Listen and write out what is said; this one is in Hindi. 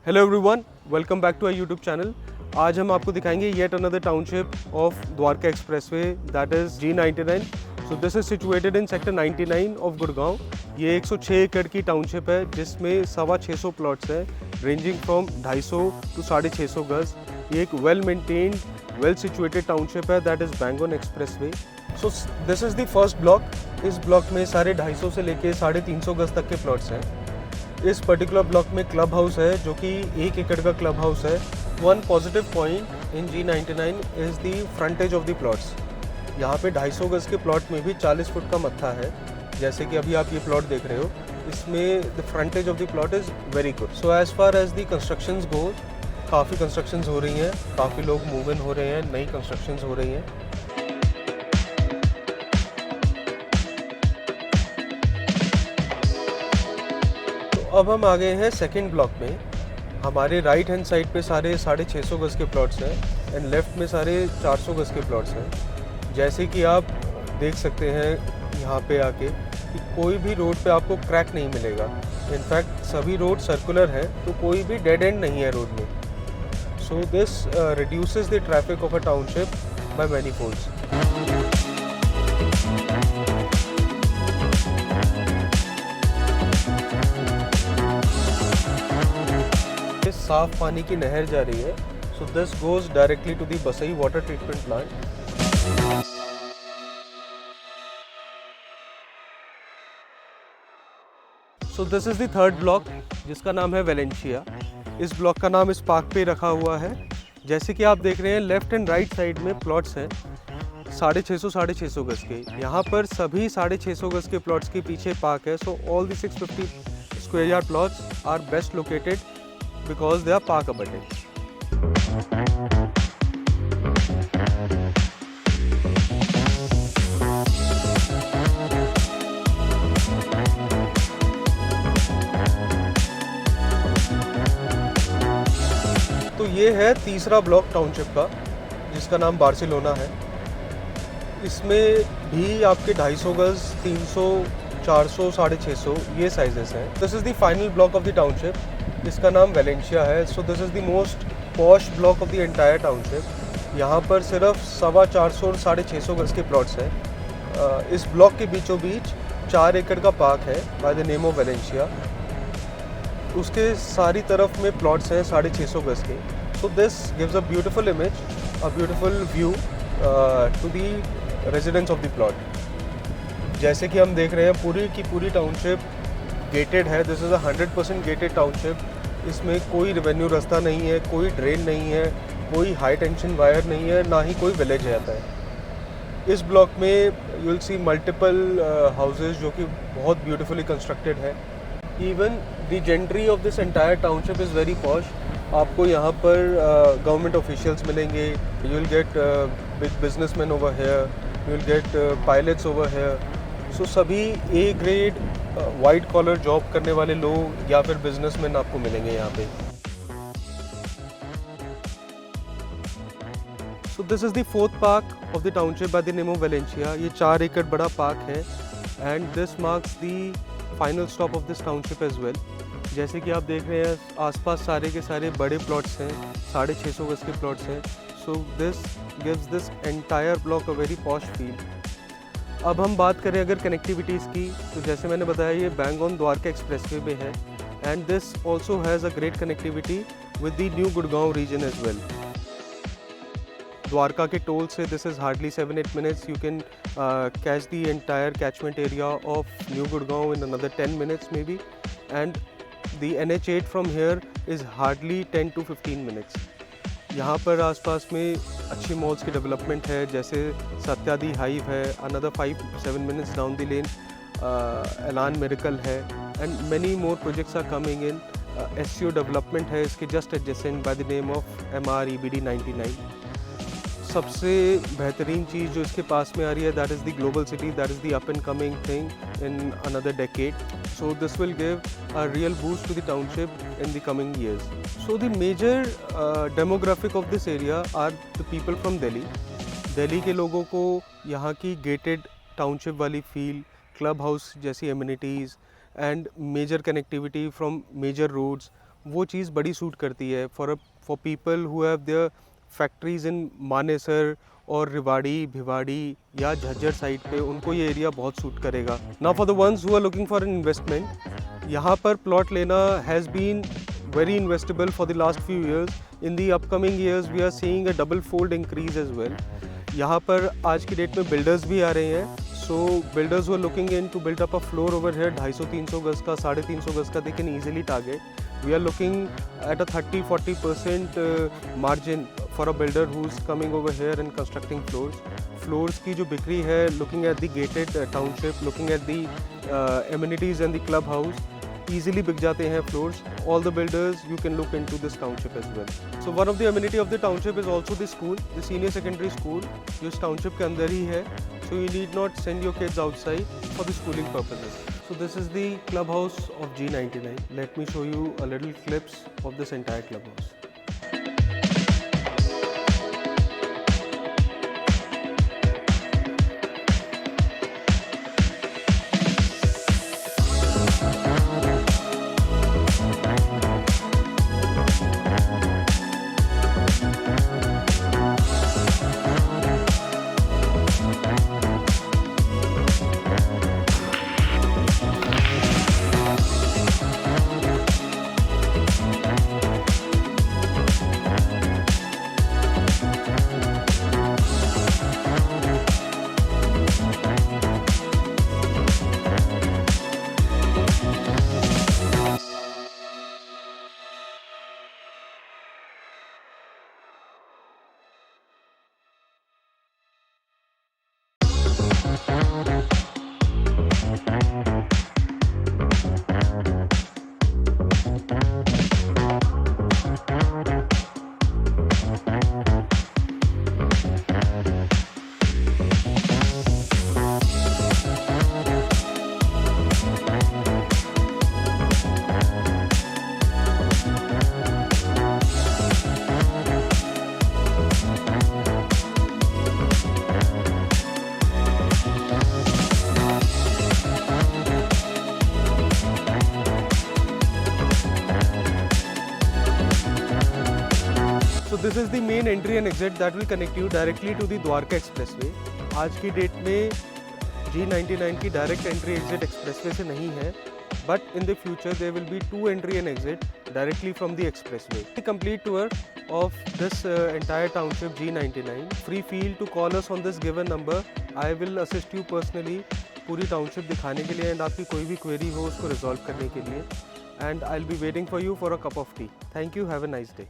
Hello everyone, welcome back to our YouTube channel. आज हम आपको दिखाएंगे yet another township of Dwarka expressway, that is G99। So this is situated in sector 99 of Gurgaon. ये 106 एकड़ की टाउनशिप है जिसमें 650 प्लॉट्स हैं, रेंजिंग फ्रॉम 250 टू 650 गज। ये एक well maintained, well situated township है, दैट इज़ बैंगन expressway. So this is the first block. इस ब्लॉक में साढ़े 250 से लेके 350 गज तक के प्लॉट्स हैं। इस पर्टिकुलर ब्लॉक में क्लब हाउस है जो कि 1 एकड़ का क्लब हाउस है। One positive point in G99 is the frontage of the plots. यहाँ पे 250 गज के प्लॉट में भी 40 फुट का मत्था है। जैसे कि अभी आप ये प्लॉट देख रहे हो, इसमें the frontage of the plot is very good. So as far as the constructions go, काफ़ी कंस्ट्रक्शंस हो रही हैं, काफ़ी लोग मूव इन हो रहे हैं, नई कंस्ट्रक्शंस हो रही हैं। अब हम आ गए हैं सेकंड ब्लॉक में। हमारे राइट हैंड साइड पे सारे 650 गज के प्लॉट्स हैं एंड लेफ्ट में सारे 400 गज के प्लॉट्स हैं। जैसे कि आप देख सकते हैं यहाँ पे आके कि कोई भी रोड पे आपको क्रैक नहीं मिलेगा। इनफैक्ट सभी रोड सर्कुलर हैं, तो कोई भी डेड एंड नहीं है रोड में। So this reduces the traffic of a township by many folds. साफ पानी की नहर जा रही है। So this goes directly to the Basai water treatment plant. So this is the third block जिसका नाम है वेलेंशिया। इस ब्लॉक का नाम इस पार्क पे रखा हुआ है। जैसे कि आप देख रहे हैं, लेफ्ट एंड राइट साइड में प्लॉट्स हैं 650 गज के। यहाँ पर सभी 650 गज के प्लॉट्स के पीछे पार्क है। So all the 650 square yard plots are best located because they are park abutting. तो ये है तीसरा ब्लॉक टाउनशिप का जिसका नाम बार्सिलोना है। इसमें भी आपके 250 गज, 300, 400, 650 ये साइजेस हैं। This is the final block of the township. इसका नाम वेलेंशिया है। So this is the most posh block of the entire township. यहाँ पर सिर्फ 450 और 650 गज के प्लॉट्स हैं। इस ब्लॉक के बीचों बीच 4 एकड़ का पार्क है by the name of Valencia. उसके सारी तरफ में प्लॉट्स हैं 650 गज के। So this gives a beautiful image, a beautiful view to the residents of the plot. जैसे कि हम देख रहे हैं, पूरी की पूरी टाउनशिप गेटेड है। This is a 100% gated township. इसमें कोई रेवेन्यू रास्ता नहीं है, कोई ड्रेन नहीं है, कोई हाई टेंशन वायर नहीं है, ना ही कोई विलेज आता है। इस ब्लॉक में you will see multiple houses जो कि बहुत ब्यूटीफुली कंस्ट्रक्टेड है। Even the gentry of this entire township is very posh. आपको यहाँ पर गवर्नमेंट ऑफिशियल्स मिलेंगे, you will get big businessman over here, you will get pilots over here. So सभी A grade white collar job करने वाले लोग या फिर बिजनेसमैन आपको मिलेंगे यहाँ पे। So this is the fourth park of the township by the name of Valencia. ये 4 एकड़ बड़ा पार्क है and this marks the final stop of this township as well. जैसे कि आप देख रहे हैं, आसपास सारे के सारे बड़े प्लॉट्स हैं, 650 गज के प्लॉट्स हैं। सो this gives this entire block a very posh feel. अब हम बात करें अगर कनेक्टिविटीज़ की, तो जैसे मैंने बताया, ये बैंगन द्वारका एक्सप्रेसवे में है and this also has a great connectivity with the new Gurgaon region as well. Dwarka के टोल से this is hardly 7-8 minutes. You can catch the entire catchment area of new Gurgaon in another 10 minutes maybe, and the NH8 from here is hardly 10 to 15 minutes. यहाँ पर आसपास में अच्छी मॉल्स की डेवलपमेंट है, जैसे सत्यादी हाइव है, another 5-7 minutes down the lane Elan Miracle है, and many more projects are coming in. SCO development है इसके just adjacent by the name of MR-EBD 99। सबसे बेहतरीन चीज़ जो इसके पास में आ रही है, that is the global city, that is the up and coming thing in another decade. So this will give a real boost to the township in the coming years. So the major demographic of this area are the people from Delhi. Delhi के लोगों को यहाँ की gated township वाली feel, club house जैसी amenities and major connectivity from major roads वो चीज़ बड़ी सूट करती है for people who have their factories इन मानेसर और रिवाड़ी, भिवाड़ी या झज्जर साइड पे, उनको ये एरिया बहुत सूट करेगा। Now for the ones who are looking for an investment, यहाँ पर प्लॉट लेना has been very investable for the last few years. In the upcoming years we are seeing a double fold increase as well. यहाँ पर आज की डेट में बिल्डर्स भी आ रहे हैं, so builders who are looking in to build up a floor over here 250-300 गज का, 350 गज का, they can easily target. We are looking at a 30-40% margin for a builder who's coming over here and constructing floors. Floors की जो बिक्री है, looking at the gated township, looking at the amenities and the clubhouse, easily बिक जाते हैं floors. All the builders you can look into this township as well. So one of the amenity of the township is also the school, the senior secondary school, जो इस township के अंदर ही है. So you need not send your kids outside for the schooling purposes. So this is the clubhouse of G99. Let me show you a little clips of this entire clubhouse. So this is the main entry and exit that will connect you directly to the Dwarka Expressway. आज की डेट में G99 की डायरेक्ट एंट्री एग्जिट एक्सप्रेसवे से नहीं है, but in the future there will be 2 entry and exit directly from the expressway. The complete tour of this entire township G99. Free feel to call us on this given number. I will assist you personally पूरी टाउनशिप दिखाने के लिए, एंड आपकी कोई भी क्वेरी हो उसको रिजॉल्व करने के लिए, and I'll be waiting for you for a cup of tea. Thank you. Have a nice day.